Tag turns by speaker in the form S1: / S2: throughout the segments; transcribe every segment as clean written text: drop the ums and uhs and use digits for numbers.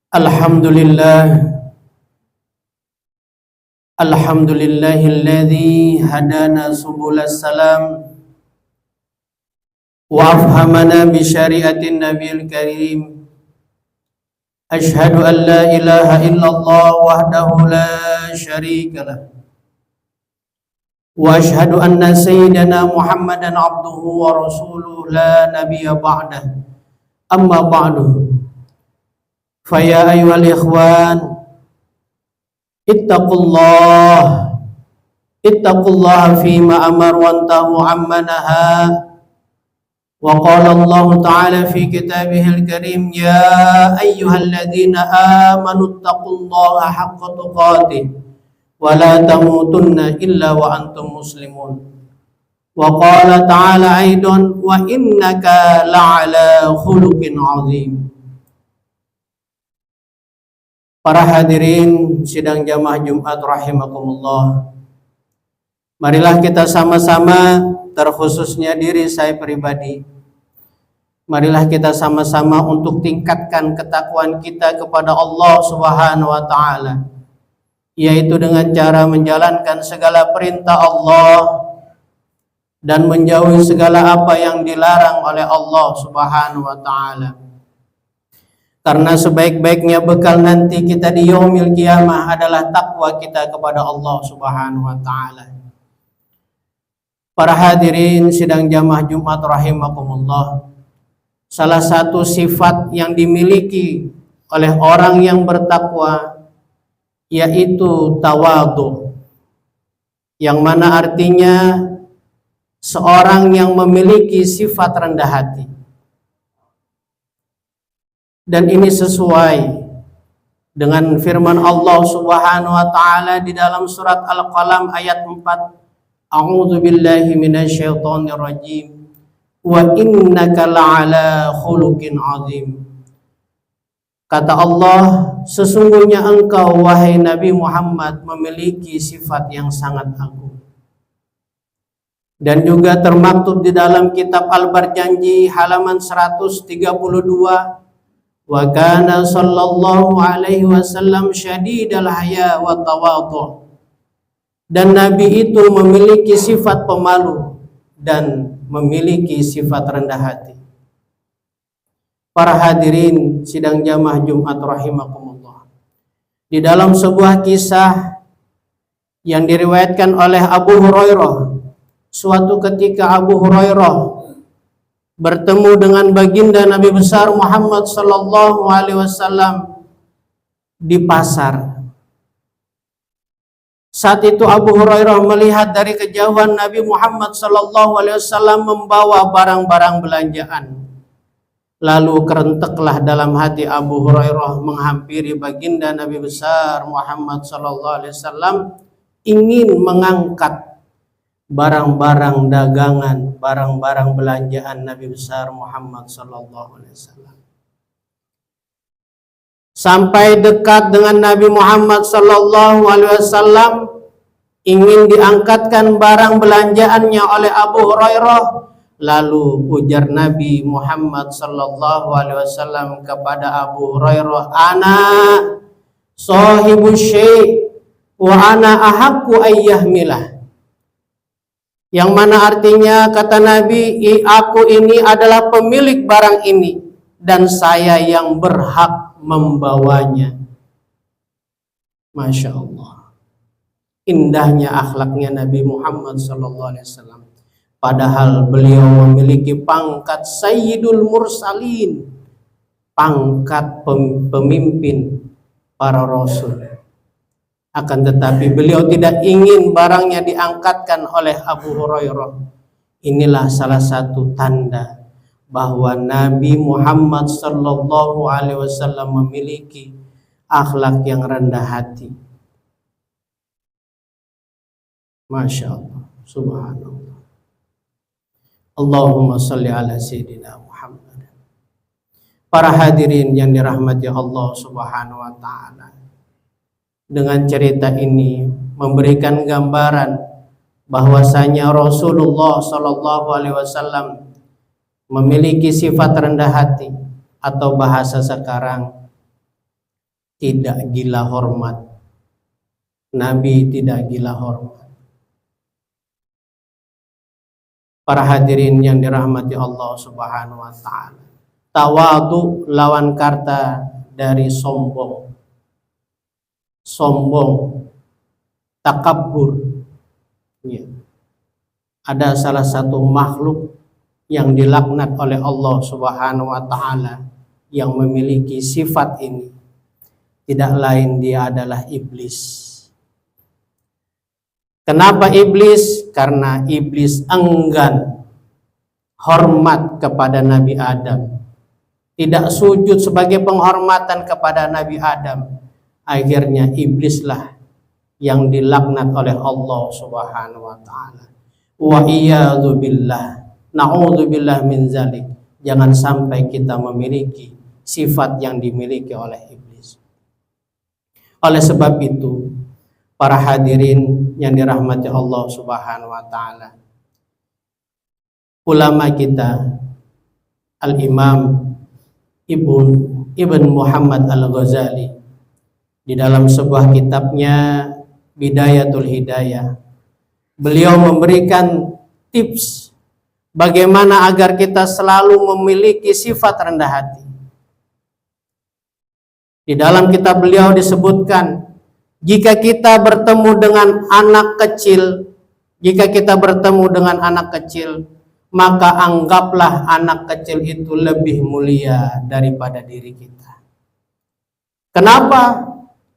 S1: Alhamdulillahilladzi hadana subulas salam wa afhamana bi syariatin nabiyil karim. Ashhadu an la ilaha illallah wahdahu la syarika lah wa ashhadu anna sayyidana Muhammadan abduhu wa rasuluhu la nabiyya ba'dah. Amma ba'du. Fa ya ayyuhal ikhwan ittaqullaha fima amar wa antahu amma naha. Wa qala Allah ta'ala fi kitabihil karim, ya ayyuhalladzina amanu ittaqullaha haqqa tuqatih wa la tamutunna illa wa antum muslimun. Wa qala ta'ala aidan, wa innaka la'ala khuluqin azim. Para hadirin sidang jamaah Jumat rahimakumullah. Marilah kita sama-sama, terkhususnya diri saya pribadi, marilah kita sama-sama untuk tingkatkan ketakwaan kita kepada Allah Subhanahu wa taala, yaitu dengan cara menjalankan segala perintah Allah dan menjauhi segala apa yang dilarang oleh Allah Subhanahu wa taala. Karena sebaik-baiknya bekal nanti kita di yaumil qiyamah adalah takwa kita kepada Allah Subhanahu wa taala. Para hadirin sidang jamaah Jumat rahimakumullah, salah satu sifat yang dimiliki oleh orang yang bertakwa yaitu tawadhu, yang mana artinya seorang yang memiliki sifat rendah hati. Dan ini sesuai dengan firman Allah Subhanahu wa taala di dalam surat Al-Qalam ayat 4. A'udzu billahi minasyaitonir rajim. Wa innaka la'ala khuluqin azim. Kata Allah, sesungguhnya engkau wahai Nabi Muhammad memiliki sifat yang sangat agung. Dan juga termaktub di dalam kitab Al-Barjanji halaman 132. Wa kana sallallahu alaihi wasallam syadidal haya wa tawadhu. Dan Nabi itu memiliki sifat pemalu dan memiliki sifat rendah hati. Para hadirin sidang jamaah Jumat rahimakumullah, di dalam sebuah kisah yang diriwayatkan oleh Abu Hurairah, suatu ketika Abu Hurairah bertemu dengan baginda Nabi besar Muhammad sallallahu alaihi wasallam di pasar. Saat itu Abu Hurairah melihat dari kejauhan Nabi Muhammad sallallahu alaihi wasallam membawa barang-barang belanjaan. Lalu kerenteklah dalam hati Abu Hurairah menghampiri baginda Nabi besar Muhammad sallallahu alaihi wasallam, ingin mengangkat barang-barang dagangan, barang-barang belanjaan Nabi besar Muhammad sallallahu alaihi wasallam. Sampai dekat dengan Nabi Muhammad sallallahu alaihi wasallam, ingin diangkatkan barang belanjaannya oleh Abu Hurairah. Lalu ujar Nabi Muhammad sallallahu alaihi wasallam kepada Abu Hurairah, ana sahibu syai' wa ana ahaqqu ayyahmilah. Yang mana artinya, kata Nabi, aku ini adalah pemilik barang ini dan saya yang berhak membawanya. Masya Allah, indahnya akhlaknya Nabi Muhammad SAW. Padahal beliau memiliki pangkat Sayyidul Mursalin, pangkat pemimpin para rasul. Akan tetapi beliau tidak ingin barangnya diangkatkan oleh Abu Hurairah. Inilah salah satu tanda bahwa Nabi Muhammad sallallahu alaihi wasallam memiliki akhlak yang rendah hati. Masya Allah, subhanallah. Allahumma salli ala Sayyidina Muhammad. Para hadirin yang dirahmati Allah subhanahu wa ta'ala, dengan cerita ini memberikan gambaran bahwasanya Rasulullah Shallallahu Alaihi Wasallam memiliki sifat rendah hati, atau bahasa sekarang tidak gila hormat. Nabi tidak gila hormat. Para hadirin yang dirahmati Allah subhanahu wa ta'ala, tawadu lawan kata dari sombong. Sombong, takabbur. Ya. Ada salah satu makhluk yang dilaknat oleh Allah subhanahu wa ta'ala yang memiliki sifat ini. Tidak lain dia adalah iblis. Kenapa iblis? Karena iblis enggan hormat kepada Nabi Adam, tidak sujud sebagai penghormatan kepada Nabi Adam. Akhirnya iblislah yang dilaknat oleh Allah subhanahu wa ta'ala. Wa iyadzu billah, na'udzubillah min zalik. Jangan sampai kita memiliki sifat yang dimiliki oleh iblis. Oleh sebab itu, para hadirin yang dirahmati Allah subhanahu wa ta'ala, ulama kita Al-Imam Ibn Muhammad Al-Ghazali di dalam sebuah kitabnya Bidayatul Hidayah, beliau memberikan tips bagaimana agar kita selalu memiliki sifat rendah hati. Di dalam kitab beliau disebutkan, jika kita bertemu dengan anak kecil, maka anggaplah anak kecil itu lebih mulia daripada diri kita. Kenapa?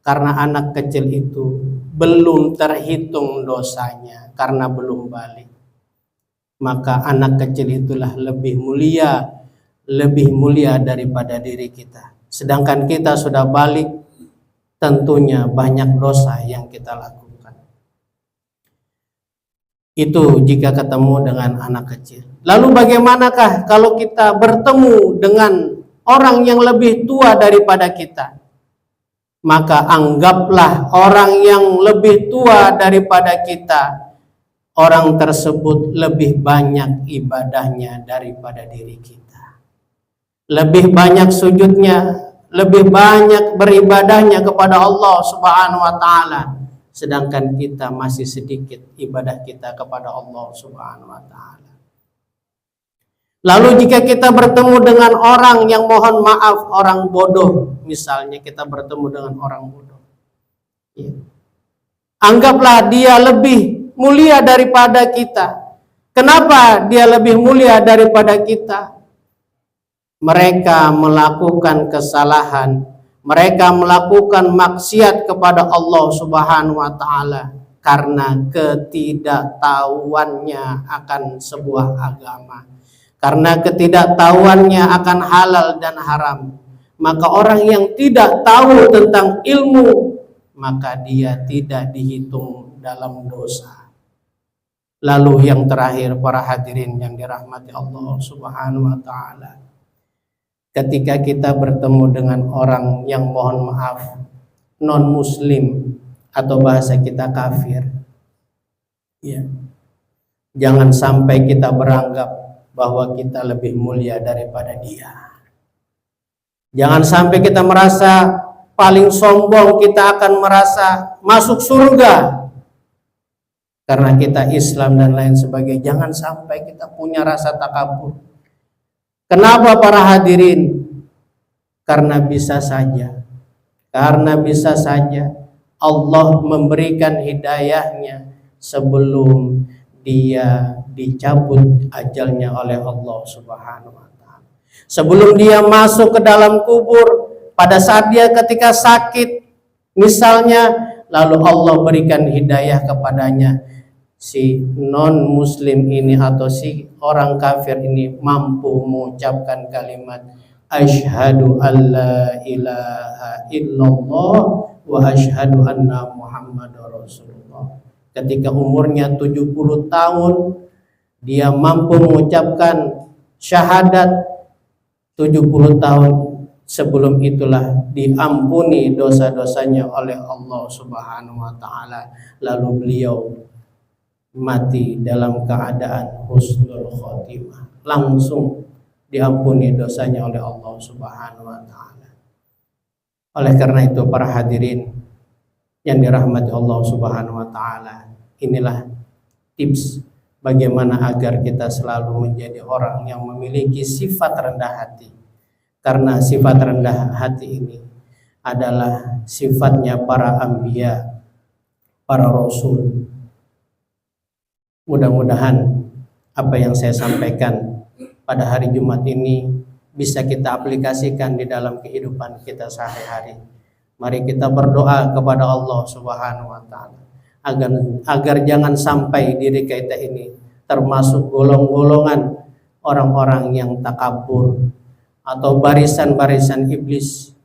S1: Karena anak kecil itu belum terhitung dosanya karena belum balik. Maka anak kecil itulah lebih mulia daripada diri kita. Sedangkan kita sudah balik, tentunya banyak dosa yang kita lakukan. Itu jika ketemu dengan anak kecil. Lalu bagaimanakah kalau kita bertemu dengan orang yang lebih tua daripada kita? Maka anggaplah orang yang lebih tua daripada kita, orang tersebut lebih banyak ibadahnya daripada diri kita. Lebih banyak sujudnya, lebih banyak beribadahnya kepada Allah subhanahu wa ta'ala. Sedangkan kita masih sedikit ibadah kita kepada Allah subhanahu wa ta'ala. Lalu jika kita bertemu dengan orang yang, mohon maaf, orang bodoh, misalnya kita bertemu dengan orang bodoh, ya, anggaplah dia lebih mulia daripada kita. Kenapa dia lebih mulia daripada kita? Mereka melakukan kesalahan, mereka melakukan maksiat kepada Allah subhanahu wa ta'ala karena ketidaktahuannya akan sebuah agama, karena ketidaktahuannya akan halal dan haram. Maka orang yang tidak tahu tentang ilmu, maka dia tidak dihitung dalam dosa. Lalu yang terakhir, para hadirin yang dirahmati Allah subhanahu wa ta'ala, ketika kita bertemu dengan orang yang, mohon maaf, non muslim atau bahasa kita kafir, ya, jangan sampai kita beranggap bahwa kita lebih mulia daripada dia. Jangan sampai kita merasa paling sombong, kita akan merasa masuk surga karena kita Islam dan lain sebagainya. Jangan sampai kita punya rasa takabur. Kenapa para hadirin? Karena bisa saja Allah memberikan hidayahnya sebelum dia dicabut ajalnya oleh Allah subhanahu wa ta'ala. Sebelum dia masuk ke dalam kubur, pada saat dia ketika sakit misalnya, lalu Allah berikan hidayah kepadanya, si non muslim ini atau si orang kafir ini mampu mengucapkan kalimat asyhadu an la ilaha illallah wa asyhadu anna Muhammadar Rasulullah. Ketika umurnya 70 tahun, dia mampu mengucapkan syahadat. 70 tahun sebelum itulah diampuni dosa-dosanya oleh Allah Subhanahu wa taala. Lalu beliau mati dalam keadaan husnul khotimah, langsung diampuni dosanya oleh Allah Subhanahu wa taala. Oleh karena itu para hadirin yang dirahmati Allah Subhanahu wa taala, inilah tips bagaimana agar kita selalu menjadi orang yang memiliki sifat rendah hati. Karena sifat rendah hati ini adalah sifatnya para anbiya, para rasul. Mudah-mudahan apa yang saya sampaikan pada hari Jumat ini bisa kita aplikasikan di dalam kehidupan kita sehari-hari. Mari kita berdoa kepada Allah Subhanahu wa taala agar jangan sampai diri kita ini termasuk golongan orang-orang yang takabur atau barisan-barisan iblis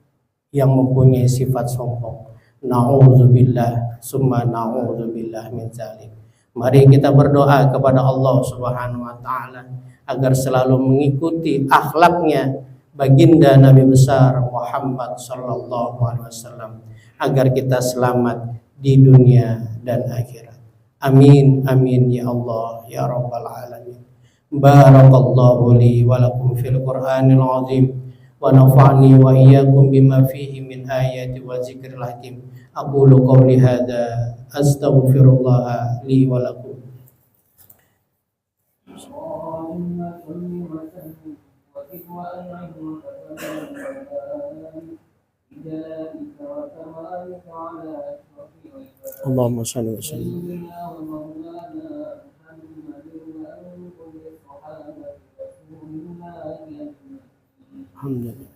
S1: yang mempunyai sifat sombong. Na'udzubillah summa na'udzubillah min dzalik. Mari kita berdoa kepada Allah Subhanahu wa taala agar selalu mengikuti akhlaknya baginda Nabi besar Muhammad sallallahu alaihi wasallam, agar kita selamat di dunia dan akhirat. Amin amin ya Allah ya rabbal alamin. Barakallahu li wa lakum fil Qur'anil azim wa nafa'ni wa iyyakum bima fihi min ayati wa dzikril hakim. Aqulu qawli hadza astaghfirullah li wa lakum. Allahumma shalli wa sallim. Alhamdulillah.